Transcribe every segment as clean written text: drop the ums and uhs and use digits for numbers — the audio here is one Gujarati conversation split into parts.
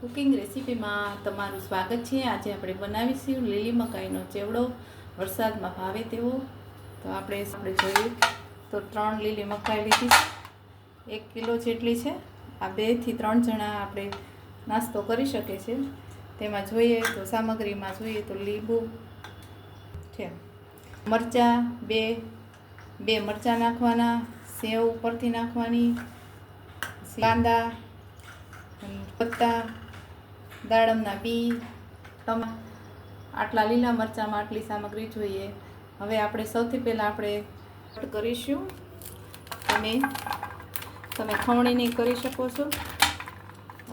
કુકિંગ રેસીપીમાં તમારું સ્વાગત છે। આજે આપણે બનાવીશું લીલી મકાઈનો ચેવડો, વરસાદમાં ભાવે તેવો। તો આપણે જોઈએ તો 3 લીલી મકાઈ લીધી છે, 1 કિલો જેટલી છે। આ 2 થી 3 જણા આપણે નાસ્તો કરી શકે છે। તેમાં જોઈએ તો સામગ્રીમાં જોઈએ તો લીંબુ છે, મરચાં બે મરચાં નાખવાના, સેવ ઉપરથી નાખવાની, કાંદા, પત્તા, દાડમના બી, આટલા લીલા મરચાંમાં આટલી સામગ્રી જોઈએ। હવે આપણે સૌથી પહેલાં આપણે કટ કરીશું। તમે ખમણીની કરી શકો છો,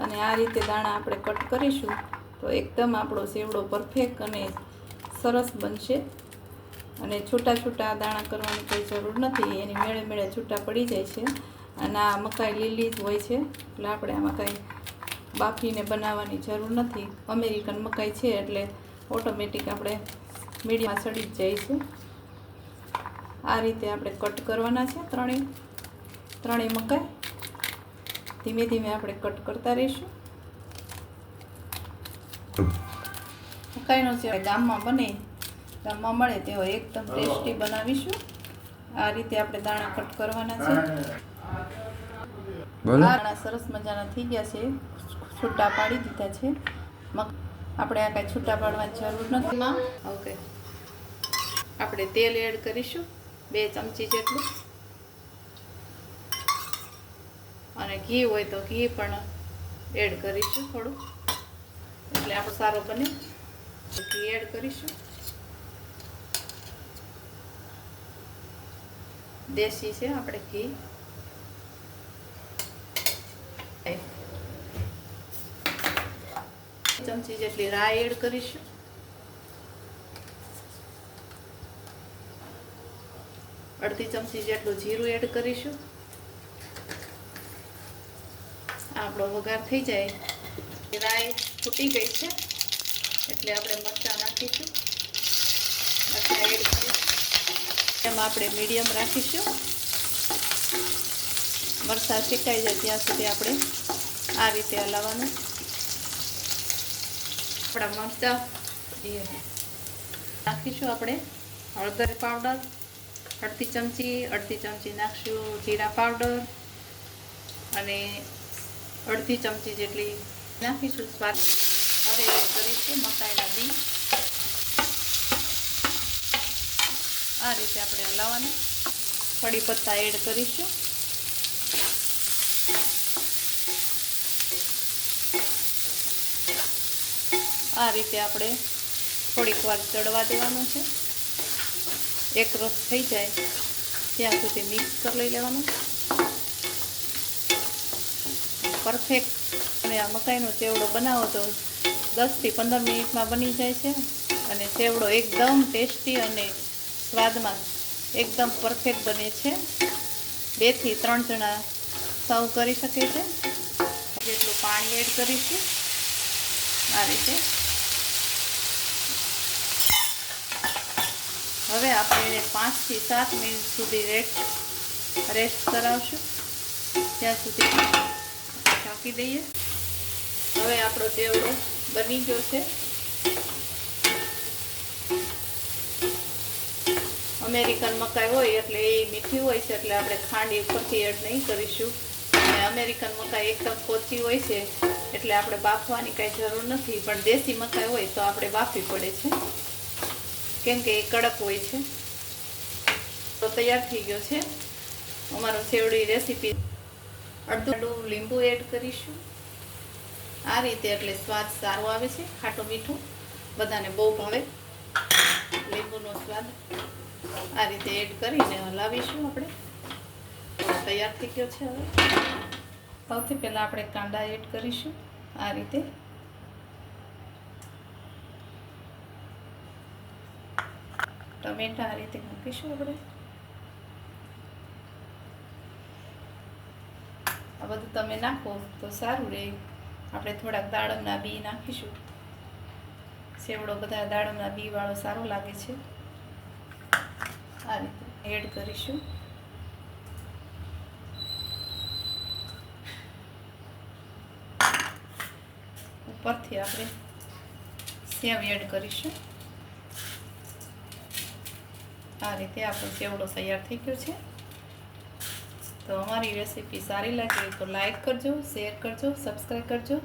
અને આ રીતે દાણા આપણે કટ કરીશું તો એકદમ આપણો સેવડો પરફેક્ટ અને સરસ બનશે। અને છૂટા છૂટા દાણા કરવાની કોઈ જરૂર નથી, એની મેળે મેળે છૂટા પડી જાય છે। અને આ મકાઈ લીલી જ હોય છે, એટલે આપણે આમાં કાંઈ બાફીને બનાવવાની જરૂર નથી। અમેરિકન મકાઈ છે એટલે ઓટોમેટિક આપણે મીડિયમમાં સડી જ જાય છે। આ રીતે આપણે કટ કરવાના છે ત્રણેય મકાઈ। ધીમે ધીમે આપણે કટ કરતા રહીશું। મકાઈનો છે ગામમાં મળે તેવો એકદમ ટેસ્ટી બનાવીશું। આ રીતે આપણે દાણા કટ કરવાના છે। દાણા સરસ મજાના થઈ ગયા છે, છૂટા પાડી દીધા છે। આપણે આ કાંઈ છૂટા પાડવાની જરૂર નથી। ઓકે, આપણે તેલ એડ કરીશું 2 ચમચી જેટલું, અને ઘી હોય તો ઘી પણ એડ કરીશું થોડું, એટલે આપણો સારો બને। ઘી એડ કરીશું, દેશી છે આપણે ઘી। ચમચી જેટલી રાઈ એડ કરીશું, અડધી ચમચી જેટલું જીરું એડ કરીશું। આપણો વઘાર થઈ જાય, રાઈ ફૂટી ગઈ છે એટલે આપણે મરચાં નાખીશું। મરચાં એડ કરીશું, એમાં આપણે મીડિયમ રાખીશું। મરચાં શેકાઈ જાય ત્યાં સુધી આપણે આ રીતે હલાવવાનું। આપણા મરચાં નાખીશું આપણે હળદર પાવડર અડધી ચમચી નાખશું, જીરા પાવડર અને અડધી ચમચી જેટલી નાખીશું સ્વાદ। હવે એડ કરીશું મકાઈના બી। આ રીતે આપણે હલાવવાનું। કડી પત્તા એડ કરીશું, આ રીતે આપણે થોડીક વાર ચડવા દેવાનું છે। એક રસ થઈ જાય ત્યાં સુધી મિક્સ કરી લઈ લેવાનું। પરફેક્ટ તમે આ મકાઈનો ચેવડો બનાવો તો 10 થી 15 મિનિટમાં બની જાય છે, અને ચેવડો એકદમ ટેસ્ટી અને સ્વાદમાં એકદમ પરફેક્ટ બને છે। 2 થી 3 જણા સર્વ કરી શકે છે। જેટલું પાણી એડ કરીશું આ રીતે। હવે આપણે 5 થી 7 મિનિટ સુધી રેસ્ટ કરાવશું, ત્યાં સુધી ઢાંકી દઈએ। હવે આપણો ચેવડો બની ગયો છે। અમેરિકન મકાઈ હોય એટલે એ મીઠી હોય છે, એટલે આપણે ખાંડ ઉપરથી એડ નહીં કરીશું। અને અમેરિકન મકાઈ એકદમ પોચી હોય છે એટલે આપણે બાફવાની કાંઈ જરૂર નથી, પણ દેશી મકાઈ હોય તો આપણે બાફવી પડે છે, કેમ કે એ કડક હોય છે। તો તૈયાર થઈ ગયો છે અમારો સેવડી રેસીપી। અડધું લીંબુ એડ કરીશું આ રીતે, એટલે સ્વાદ સારો આવે છે, ખાટું મીઠું બધાને બહુ ભાવે। લીંબુનો સ્વાદ આ રીતે એડ કરીને હલાવીશું આપણે। તૈયાર થઈ ગયો છે। હવે સૌથી પહેલાં આપણે કાંદા એડ કરીશું આ રીતે। ટમેટા આ રીતે મૂકીશું આપણે। આ બધું તમે નાખો તો સારું રહે। આપણે થોડાક દાડમના બી નાખીશું, સેવડો બધા દાડમના બી વાળો સારો લાગે છે। આ રીતે એડ કરીશું। ઉપરથી આપણે સેવ એડ કરીશું. આ રીતે આપણો સેવડો તૈયાર થઈ ગયો છે. તો અમારી રેસીપી સારી લાગે તો લાઈક કરજો, શેર કરજો, સબસ્ક્રાઈબ કરજો